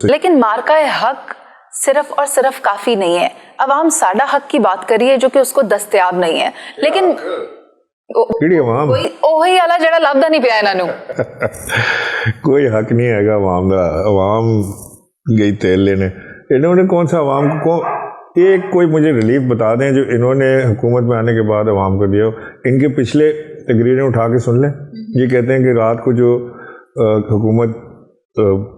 لیکن مارکہ حق صرف اور صرف کافی نہیں ہے. عوام ساڈا حق کی بات کری ہے جو کہ اس کو دستیاب نہیں ہے. لیکن وہی والا جڑا لبدا نہیں پیا انہاں نوں. کوئی حق نہیں ہے عوام دا. عوام گئی تیل لینے. انہوں نے کون سا عوام کو ایک کوئی مجھے ریلیف بتا دیں جو انہوں نے حکومت میں آنے کے بعد عوام کو دیا ہو. ان کے پچھلے تقریریں اٹھا کے سن لیں. یہ کہتے ہیں کہ رات کو جو حکومت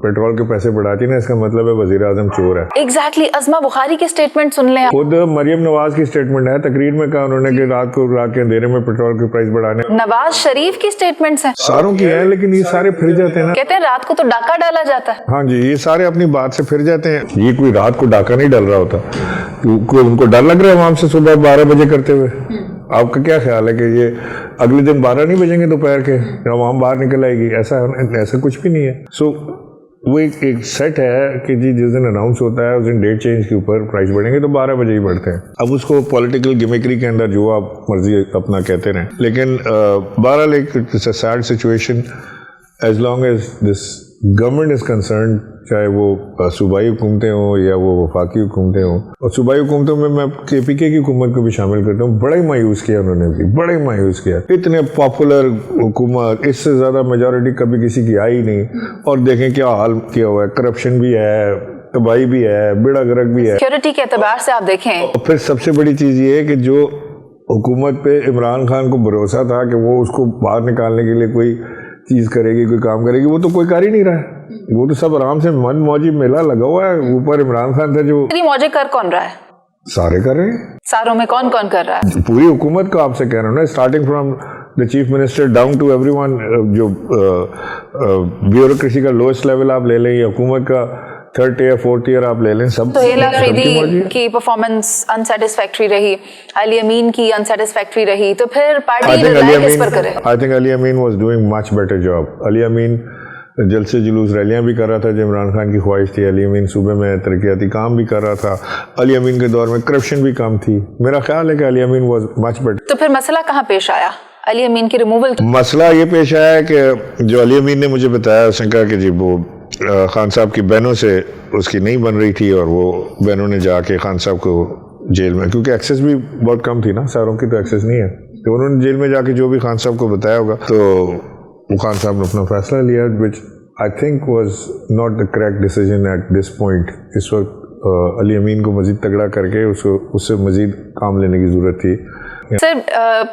پیٹرول کے پیسے بڑھاتی نا اس کا مطلب ہے وزیر اعظم چور ہے. ایگزیکٹلی. عظمہ بخاری کی سٹیٹمنٹ سن لیں. خود مریم نواز کی سٹیٹمنٹ ہے. تقریر میں کہا انہوں نے کہ رات کے اندھیرے میں پیٹرول کے پرائس بڑھانے. نواز شریف کی سٹیٹمنٹس ہیں. ساروں کی ہیں لیکن یہ سارے پھر جاتے ہیں نا. کہتے ہیں رات کو تو ڈاکہ ڈالا جاتا ہے. ہاں جی یہ سارے اپنی بات سے پھر جاتے ہیں. یہ کوئی رات کو ڈاکہ نہیں ڈال رہا ہوتا. ان کو ڈر لگ رہا ہے عوام سے صبح 12 بجے کرتے ہوئے. آپ کا کیا خیال ہے کہ یہ اگلے دن 12 نہیں بجیں گے دوپہر کے عوام باہر نکل آئے گی؟ ایسا کچھ بھی نہیں ہے. سو وہ ایک سیٹ ہے کہ جی جس دن اناؤنس ہوتا ہے اس دن ڈیٹ چینج کے اوپر پرائس بڑھیں گے تو 12 بجے ہی بڑھتے ہیں. اب اس کو پولیٹیکل گیمکری کے اندر جو آپ مرضی اپنا کہتے رہیں. لیکن بہرحال ایک sad situation as long as this government is concerned, چاہے وہ صوبائی حکومتیں ہوں یا وہ وفاقی حکومتیں ہوں. اور صوبائی حکومتوں میں کے پی کے کی حکومت کو بھی شامل کرتا ہوں. بڑا ہی مایوس کیا انہوں نے بھی, بڑا ہی مایوس کیا. اتنے پاپولر حکومت, اس سے زیادہ میجورٹی کبھی کسی کی آئی نہیں. اور دیکھیں کیا حال کیا ہوا ہے. کرپشن بھی ہے, تباہی بھی ہے, بیڑا گرک بھی ہے. سیکیورٹی کے اعتبار سے آپ دیکھیں. اور پھر سب سے بڑی چیز یہ ہے کہ جو حکومت پہ عمران خان کو بھروسہ تھا کہ وہ اس کو باہر نکالنے کے لیے کوئی چیز کرے گی, کوئی کام کرے گی, وہ تو کوئی کر ہی نہیں رہا ہے. وہ تو سب آرام سے من موجی میلہ لگا ہوا ہے. اوپر عمران خان تھا جو موجے کر کون رہا ہے؟ سارے کر رہے ہیں. ساروں میں کون کون کر رہا ہے؟ پوری حکومت کا آپ سے کہہ رہا ہوں نا, starting from the chief minister down to every one. جو بیوروکریسی کا لوئسٹ لیول آپ لے لیں یا حکومت کا 3rd ایئر 4th ایئر آپ لے لیں, سب سہیل آفریدی کی پرفارمنس انسیٹسفیکٹری رہی, علی امین کی انسیٹسفیکٹری رہی, تو پھر پارٹی کس پر کرے؟ I think Ali Amin was doing much better job. Ali Amin جلسے جلوس ریلیاں بھی کر رہا تھا جو عمران خان کی خواہش تھی. علی امین صوبے میں ترقیاتی کام بھی کر رہا تھا. علی امین کے دور میں کرپشن بھی کم تھی. میرا خیال ہے کہ علی امین واز مچ بیٹر. تو پھر مسئلہ کہاں پیش آیا علی امین کی ریموول؟ مسئلہ یہ پیش آیا ہے کہ جو علی امین نے مجھے بتایا, اس نے کہا کہ جی وہ خان صاحب کی بہنوں سے اس کی نہیں بن رہی تھی, اور وہ بہنوں نے جا کے خان صاحب کو جیل میں, کیونکہ ایکسیس بھی بہت کم تھی نا, ساروں کی تو ایکسیس نہیں ہے, تو انہوں نے جیل میں جا کے جو بھی خان صاحب کو بتایا ہوگا تو وہ خان صاحب نے اپنا فیصلہ لیا, which I think was not the correct decision at this point. اس وقت علی امین کو مزید تگڑا کر کے اس سے مزید کام لینے کی ضرورت تھی. سر,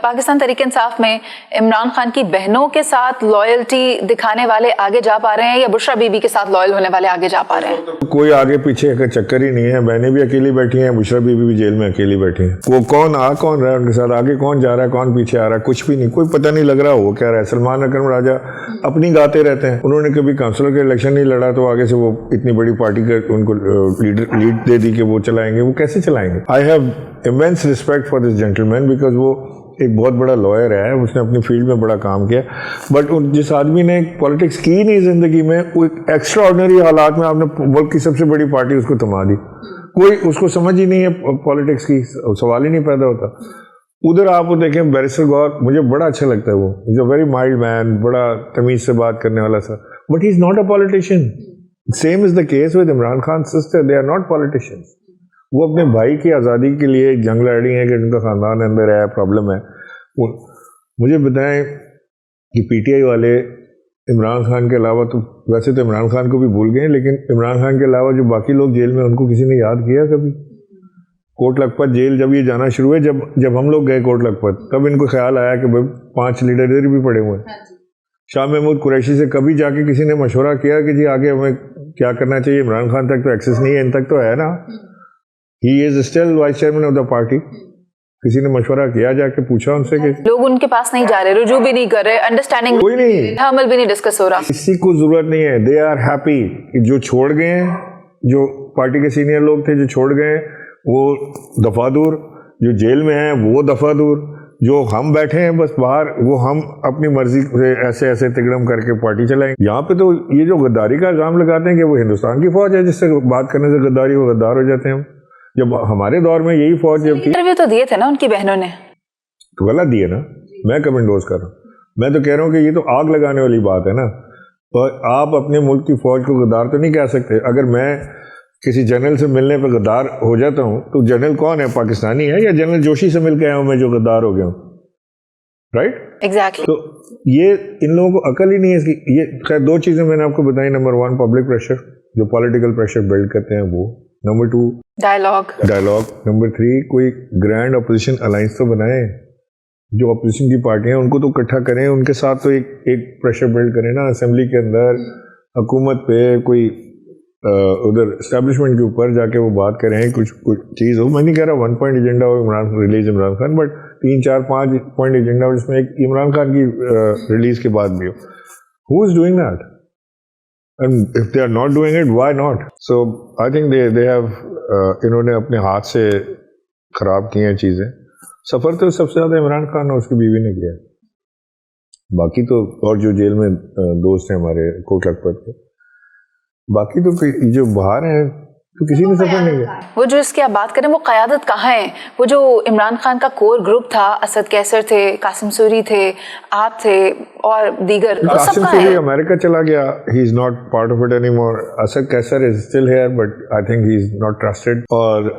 پاکستان تحریک انصاف میں عمران خان کی بہنوں کے ساتھ لائلٹی دکھانے والے آگے جا پا رہے ہیں یا بشرا بی بی کے ساتھ لائل ہونے والے آگے جا پا رہے ہیں؟ کوئی آگے پیچھے کا چکر ہی نہیں ہے. بہنیں بھی اکیلی بیٹھی ہیں, بشرا بی بی بھی جیل میں اکیلی بیٹھی ہیں. وہ کون رہا ہے ان کے ساتھ, آگے کون جا رہا ہے, کون پیچھے آ رہا ہے, کچھ بھی نہیں, کوئی پتہ نہیں لگ رہا وہ کیا رہا ہے. سلمان اکرم راجہ اپنی گاتے رہتے ہیں. انہوں نے کبھی کونسلر کا الیکشن نہیں لڑا تو آگے سے وہ اتنی بڑی پارٹی کا ان کو لیڈ دے دی کہ وہ چلائیں گے. وہ کیسے چلائیں گے؟ I have immense respect for this gentleman because وہ ایک بہت بڑا لائر ہے, اس نے اپنی فیلڈ میں بڑا کام کیا. بٹ جس آدمی نے پالیٹکس کی نہیں زندگی میں, وہ ایکسٹرا آرڈنری حالات میں آپ نے ملک کی سب سے بڑی پارٹی اس کو تھما دی. کوئی اس کو سمجھ ہی نہیں ہے پالیٹکس کی, سوال ہی نہیں پیدا ہوتا. ادھر آپ وہ دیکھیں بیرسٹر غور, مجھے بڑا اچھا لگتا ہے. وہ از اے ویری مائلڈ مین, بڑا تمیز سے بات کرنے والا سا, but he is not a politician. Same is the case with Imran Khan sister, they are not politicians. وہ اپنے بھائی کی آزادی کے لیے جنگ لڑ رہی ہیں کہ ان کا خاندان اندر ہے, پرابلم ہے. مجھے بتائیں کہ پی ٹی آئی والے عمران خان کے علاوہ, تو ویسے تو عمران خان کو بھی بھول گئے, لیکن عمران خان کے علاوہ جو باقی لوگ جیل میں, ان کو کسی نے یاد کیا کبھی؟ کوٹ لکھپت جیل جب یہ جانا شروع ہے, جب ہم لوگ گئے کوٹ لکھپت, تب ان کو خیال آیا کہ 5 لیڈر ادھر بھی پڑے ہوئے ہیں. شاہ محمود قریشی سے کبھی جا کے کسی نے مشورہ کیا کہ جی آگے ہمیں کیا کرنا چاہیے؟ عمران خان تک تو ایکسیس نہیں ہے, ان تک تو ہے نا. He is still vice chairman of the party. کسی نے مشورہ کیا, جا کے پوچھا ان سے کہ لوگ ان کے پاس نہیں جا رہے, رجوع بھی نہیں کر رہے, انڈرسٹینڈنگ کوئی نہیں, عمل بھی نہیں ڈسکس ہو رہا. کسی کو ضرورت نہیں ہے. They are happy. جو چھوڑ گئے ہیں, جو پارٹی کے سینئر لوگ تھے جو چھوڑ گئے وہ دفعہ دور, جو جیل میں ہیں وہ دفعہ دور, جو ہم بیٹھے ہیں بس باہر, وہ ہم اپنی مرضی سے ایسے تگڑم کر کے پارٹی چلائیں. یہاں پہ تو یہ جو غداری کا الزام لگاتے ہیں کہ وہ ہندوستان کی فوج ہے جس سے بات کرنے سے غداری, وہ غدار ہو جاتے ہیں. جب ہمارے دور میں یہی فوج جب تھی, انٹرویو تو دیے تھے نا ان کی بہنوں نے, تو غلط دیے نا. میں کم انڈوز کر رہا ہوں. میں تو کہہ رہا ہوں کہ یہ تو آگ لگانے والی بات ہے نا. اور آپ اپنے ملک کی فوج کو غدار تو نہیں کہہ سکتے. اگر میں کسی جنرل سے ملنے پہ غدار ہو جاتا ہوں تو جنرل کون ہے, پاکستانی ہے یا جنرل جوشی سے مل کے آیا ہوں میں جو غدار ہو گیا ہوں, رائٹ؟ ایگزیکٹلی. تو یہ ان لوگوں کو عقل ہی نہیں ہے اس کی. یہ خیر دو چیزیں میں نے آپ کو بتائی. نمبر 1 پبلک پریشر, جو پولیٹیکل پریشر بلڈ کرتے ہیں وہ. Number 2 dialogue. نمبر 3 کوئی گرینڈ اپوزیشن الائنس تو بنائیں, جو اپوزیشن کی پارٹیاں ان کو تو اکٹھا کریں, ان کے ساتھ تو ایک پریشر بلڈ کریں نا اسمبلی کے اندر, حکومت پہ کوئی ادھر اسٹیبلشمنٹ کے اوپر جا کے وہ بات کریں, کچھ چیز ہو. میں نہیں کہہ رہا 1 پوائنٹ ایجنڈا ہو release Imran Khan, but 3 4 5 point agenda ہو جس میں ایک عمران خان کی ریلیز کے بعد بھی ہو. Who is doing that? And if they are not doing it, why not? So I think they have انہوں نے اپنے ہاتھ سے خراب کی ہیں چیزیں. سفر تو سب سے زیادہ عمران خان اور اس کی بیوی نے کیا, باقی تو اور جو جیل میں دوست ہیں ہمارے کوٹ لکھپت کے, باقی تو جو باہر ہیں تو کسی نے سفر نہیں کیا. وہ جو اس کی آپ بات کریں وہ قیادت کہاں ہے؟ وہ جو عمران خان کا کور گروپ تھا, اسد کیسر تھے, قاسم سوری تھے, آپ تھے اور دیگر, وہ سب قاسم کہاں سوری ہے؟ امریکہ چلا گیا, he is not part of it anymore. Asad Qaiser is still here but I think he is not trusted. اور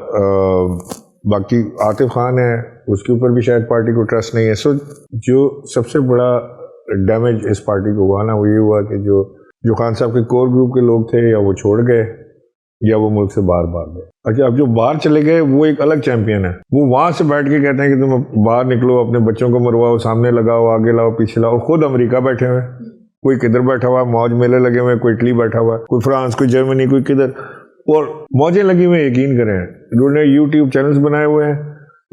باقی عاطف خان ہے, اس کے اوپر بھی شاید پارٹی کو ٹرسٹ نہیں ہے. سو جو سب سے بڑا ڈیمیج اس پارٹی کو ہوا نا, وہ یہ ہوا کہ جو خان صاحب کے کور گروپ کے لوگ تھے یا وہ چھوڑ گئے یا وہ ملک سے باہر بھاگ گئے. اچھا, اب جو باہر چلے گئے وہ ایک الگ چیمپئن ہے. وہ وہاں سے بیٹھ کے کہتے ہیں کہ تم باہر نکلو, اپنے بچوں کو مرواؤ, سامنے لگاؤ, آگے لاؤ, پیچھے لاؤ, اور خود امریکہ بیٹھے ہوئے, کوئی کدھر بیٹھا ہوا, موج میلے لگے ہوئے, کوئی اٹلی بیٹھا ہوا, کوئی فرانس, کوئی جرمنی, کوئی کدھر, اور موجیں لگی ہوئے. یقین کریں انہوں نے یوٹیوب چینلز بنائے ہوئے ہیں,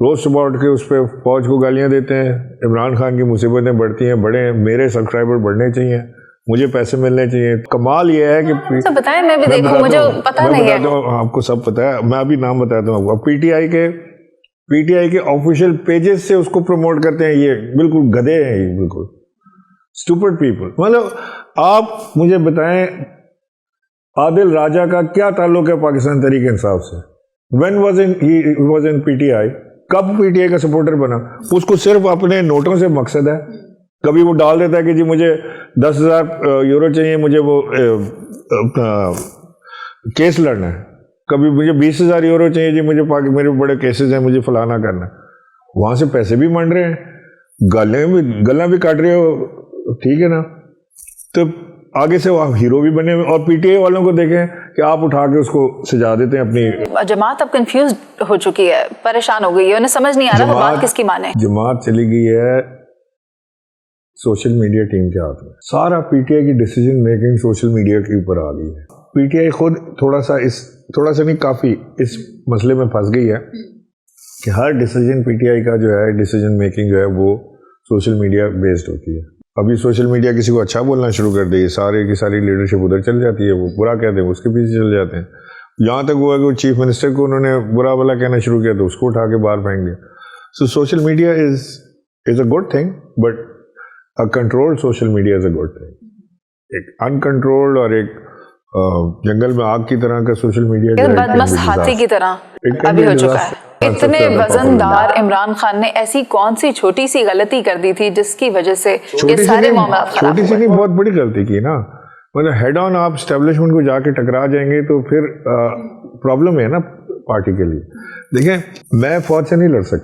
روز صبح اٹھ کے اس پہ فوج کو گالیاں دیتے ہیں. عمران خان کی مصیبتیں بڑھتی ہیں, بڑھیں, میرے سبسکرائبر بڑھنے چاہیے, مجھے پیسے ملنے چاہیے. کمال یہ ہے کہ بتائیں, میں بھی دیکھوں, مجھے پتا نہیں ہے. آپ کو سب پتا ہے, میں ابھی نام بتاتا ہوں آپ کو. پی ٹی آئی کے آفیشیل پیجز سے اس کو پروموٹ کرتے ہیں. یہ بالکل گدھے ہیں, یہ بالکل اسٹوپڈ پیپل. مطلب آپ مجھے بتائیں عادل راجہ کا کیا تعلق ہے پاکستان تحریک انصاف سے؟ when was in PTI, کب پی ٹی آئی کا سپورٹر بنا؟ اس کو صرف اپنے نوٹوں سے مقصد ہے. کبھی وہ ڈال دیتا ہے کہ جی مجھے 10,000 یورو چاہیے, مجھے وہ کیس لڑنا ہے. کبھی مجھے 20,000 یورو چاہیے, جی مجھے میرے بڑے کیسز ہیں, مجھے فلانا کرنا ہے. وہاں سے پیسے بھی مانڈ رہے ہیں, گلیں بھی کاٹ رہے ہو, ٹھیک ہے نا. تو آگے سے آپ ہیرو بھی بنے ہوئے. اور پی ٹی آئی والوں کو دیکھیں کہ آپ اٹھا کے اس کو سجا دیتے ہیں اپنی. جماعت اب کنفیوز ہو چکی ہے, پریشان ہو گئی ہے, انہیں سمجھ نہیں آ رہا وہ بات کس کی مانے. جماعت چلی گئی ہے سوشل میڈیا ٹیم کے ہاتھ میں. سارا پی ٹی آئی کی ڈیسیجن میکنگ سوشل میڈیا کے اوپر آ گئی ہے. پی ٹی آئی خود تھوڑا سا نہیں کافی اس مسئلے میں پھنس گئی ہے کہ ہر ڈیسیجن پی ٹی آئی کا جو ہے ڈیسیجن میکنگ جو ہے وہ سوشل میڈیا بیسڈ ہوتی ہے. ابھی سوشل میڈیا کسی کو اچھا بولنا شروع کر دی, سارے کی ساری لیڈرشپ ادھر چل جاتی ہے, وہ برا کہتے ہیں اس کے پیچھے چل جاتے ہیں. یہاں تک ہوا کہ چیف منسٹر کو انہوں نے برا بلا کہنا شروع کیا تو اس کو اٹھا کے باہر پھینک دیا. So social media is a good thing, but control social media is a good thing. ایک انکنٹرولڈ اور ایک جنگل میں آگ کی طرح کا سوشل میڈیا بدمست ہاتھی کی طرح ابھی ہو چکا ہے. اتنے وزن دار عمران خان نے ایسی کون سی چھوٹی سی غلطی کر دی تھی جس کی وجہ سے یہ سارے معاملات خراب ہوئے؟ چھوٹی سی نہیں, بہت بڑی غلطی کی نا. مطلب ہیڈ آن آپ اسٹیبلشمنٹ کو جا کے ٹکرا جائیں گے تو پھر پرابلم ہے نا پارٹی کے لیے. دیکھیں میں فوج سے نہیں لڑ سکتا,